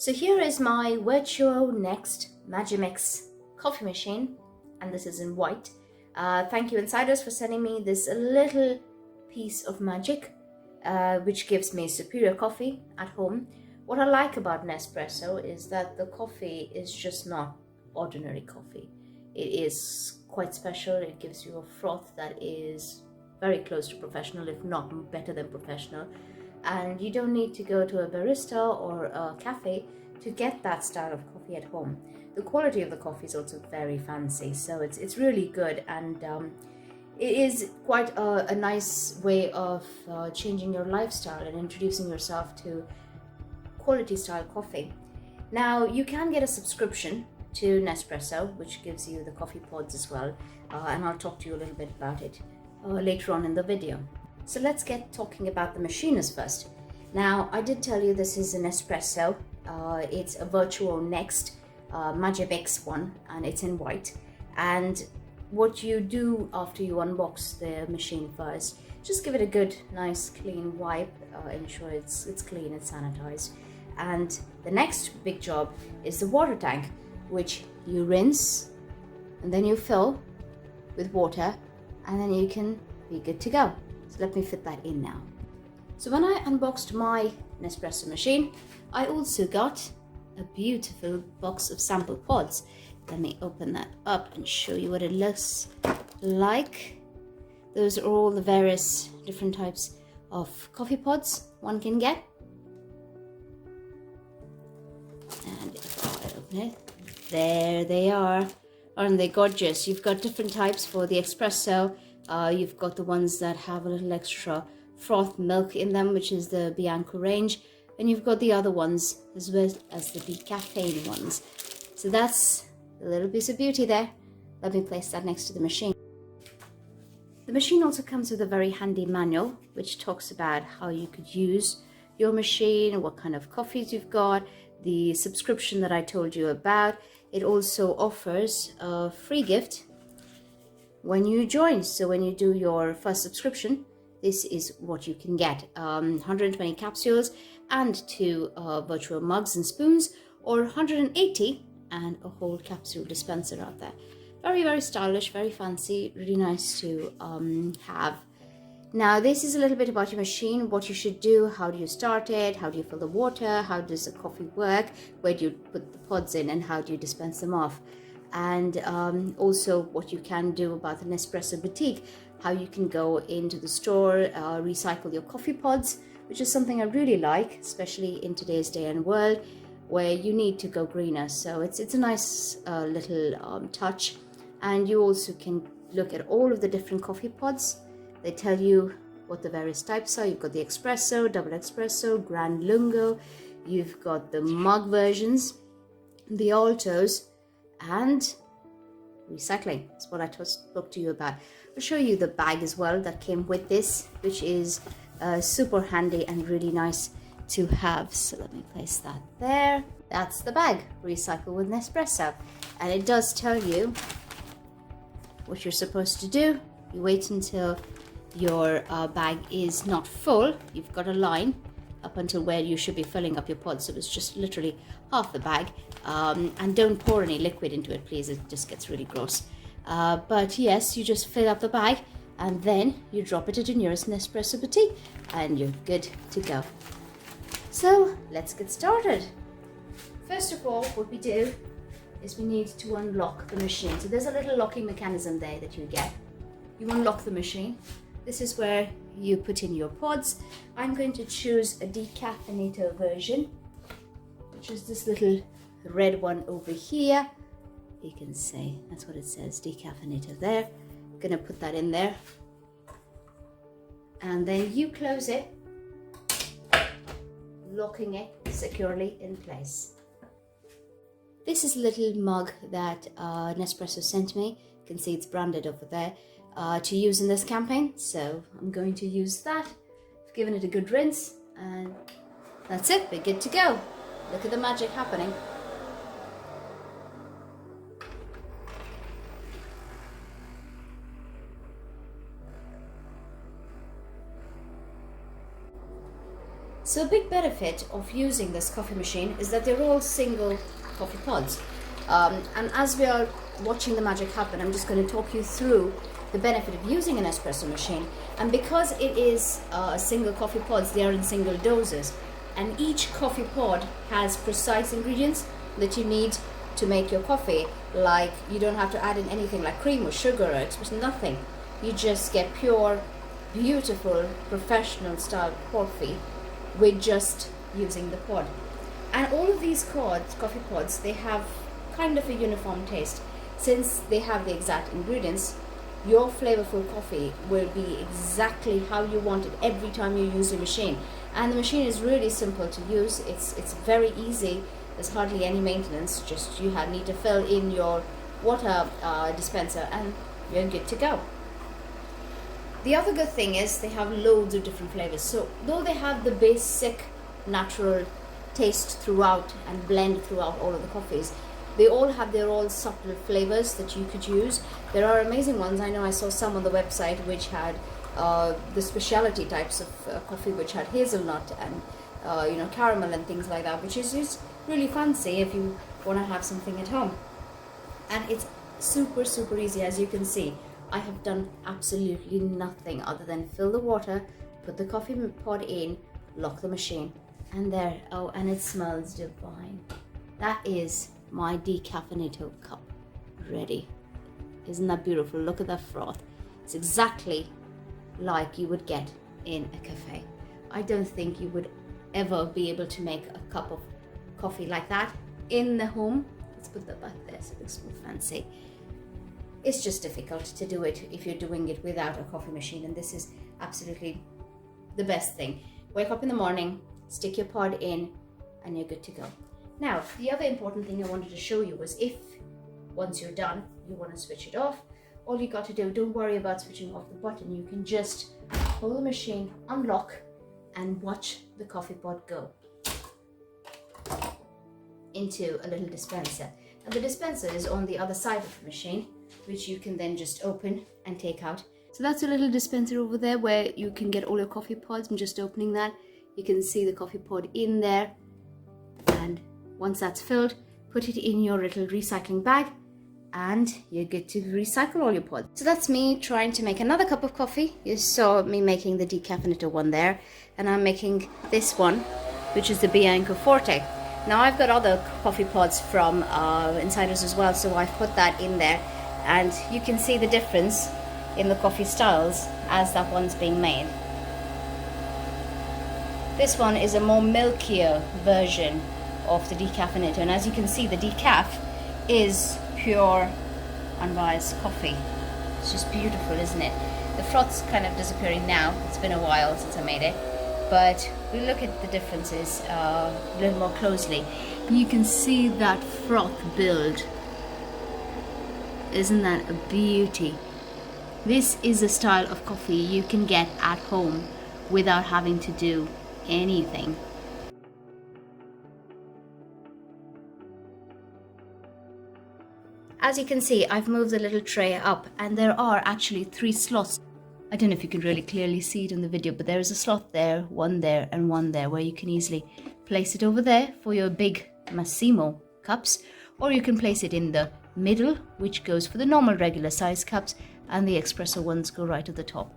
So here is my Vertuo Next Magimix coffee machine, and this is in white. Thank you Insiders for sending me this little piece of magic, which gives me superior coffee at home. What I like about Nespresso is that the coffee is just not ordinary coffee. It is quite special. It gives you a froth that is very close to professional, if not better than professional. And you don't need to go to a barista or a cafe to get that style of coffee at home. The quality of the coffee is also very fancy, so it's really good, and it is quite a nice way of changing your lifestyle and introducing yourself to quality style coffee. Now you can get a subscription to Nespresso, which gives you the coffee pods as well, and I'll talk to you a little bit about it later on in the video. So let's get talking about the machines first. Now, I did tell you this is an Nespresso. It's a Vertuo Next Magimix one, and it's in white. And what you do after you unbox the machine first, just give it a good, nice, clean wipe. Ensure it's clean, it's sanitized. And the next big job is the water tank, which you rinse and then you fill with water, and then you can be good to go. So let me fit that in now. So when I unboxed my Nespresso machine, I also got a beautiful box of sample pods. Let me open that up and show you what it looks like. Those are all the various different types of coffee pods one can get. And if I open it, there they are. Aren't they gorgeous? You've got different types for the espresso. You've got the ones that have a little extra froth milk in them, which is the Bianco range, and you've got the other ones as well as the decaffeine ones. So that's a little piece of beauty there. Let me place that next to the machine. The machine also comes with a very handy manual which talks about how you could use your machine, what kind of coffees you've got, the subscription that I told you about. It also offers a free gift when you join. So when you do your first subscription, this is what you can get: 120 capsules and 2 Vertuo mugs and spoons, or 180 and a whole capsule dispenser out there. Very, very stylish, very fancy, really nice to have. Now this is a little bit about your machine, what you should do, how do you start it, how do you fill the water, how does the coffee work, where do you put the pods in, and how do you dispense them off. And also what you can do about the Nespresso boutique, how you can go into the store, recycle your coffee pods, which is something I really like, especially in today's day and world where you need to go greener. So it's a nice little touch. And you also can look at all of the different coffee pods. They tell you what the various types are. You've got the espresso, double espresso, grand lungo. You've got the mug versions, the altos, and recycling. That's what I spoke to you about. I'll show you the bag as well that came with this, which is super handy and really nice to have. So let me place that there. That's the bag, Recycle with Nespresso. And it does tell you what you're supposed to do. You wait until your bag is not full. You've got a line up until where you should be filling up your pods. So it's just literally half the bag. And don't pour any liquid into it, please. It just gets really gross. But yes, you just fill up the bag and then you drop it at your nearest Nespresso boutique and you're good to go. So let's get started. First of all, what we do is we need to unlock the machine. So there's a little locking mechanism there that you get. You unlock the machine. This is where you put in your pods. I'm going to choose a decaffeinator version, which is this little red one over here. You can say, that's what it says, decaffeinator there. I'm gonna put that in there. And then you close it, locking it securely in place. This is a little mug that Nespresso sent me. You can see it's branded over there to use in this campaign. So I'm going to use that. I've given it a good rinse and that's it, we're good to go. Look at the magic happening. So a big benefit of using this coffee machine is that they're all single coffee pods. And as we are watching the magic happen, I'm just going to talk you through the benefit of using an espresso machine. And because it is single coffee pods, they are in single doses. And each coffee pod has precise ingredients that you need to make your coffee. Like, you don't have to add in anything like cream or sugar or espresso, nothing. You just get pure, beautiful, professional style coffee with just using the pod. And all of these coffee pods, they have kind of a uniform taste. Since they have the exact ingredients, your flavorful coffee will be exactly how you want it every time you use the machine. And the machine is really simple to use. It's very easy. There's hardly any maintenance. Just you need to fill in your water dispenser and you're good to go. The other good thing is they have loads of different flavors. So though they have the basic natural taste throughout and blend throughout all of the coffees, they all have their own subtle flavors that you could use. There are amazing ones. I know I saw some on the website which had the specialty types of coffee, which had hazelnut and caramel and things like that, which is just really fancy if you want to have something at home. And it's super, super easy. As you can see, I have done absolutely nothing other than fill the water, put the coffee pod in, lock the machine, and there. Oh, and it smells divine. That is my decaffeinated cup ready. Isn't that beautiful? Look at that froth. It's exactly like you would get in a cafe. I don't think you would ever be able to make a cup of coffee like that in the home. Let's put that back there so it looks more fancy. It's just difficult to do it if you're doing it without a coffee machine, and this is absolutely the best thing. Wake up in the morning, stick your pod in, and you're good to go. Now, the other important thing I wanted to show you was if once you're done, you want to switch it off, all you got to do, don't worry about switching off the button. You can just pull the machine, unlock, and watch the coffee pod go into a little dispenser. And the dispenser is on the other side of the machine, which you can then just open and take out. So that's a little dispenser over there where you can get all your coffee pods. I'm just opening that. You can see the coffee pod in there. And once that's filled, put it in your little recycling bag and you're good to recycle all your pods. So that's me trying to make another cup of coffee. You saw me making the decaffeinated one there, and I'm making this one, which is the Bianco Forte. Now I've got other coffee pods from Insiders as well, so I've put that in there, and you can see the difference in the coffee styles as that one's being made. This one is a more milkier version of the decaffeinator, and as you can see, the decaf is pure unbiased coffee. It's just beautiful, isn't it? The froth's kind of disappearing now. It's been a while since I made it, but we look at the differences a little more closely. You can see that froth build. Isn't that a beauty? This is a style of coffee you can get at home without having to do anything. As you can see, I've moved the little tray up, and there are actually 3 slots. I don't know if you can really clearly see it in the video, but there is a slot there, one there, and one there, where you can easily place it over there for your big Massimo cups, or you can place it in the middle, which goes for the normal regular size cups, and the espresso ones go right at the top.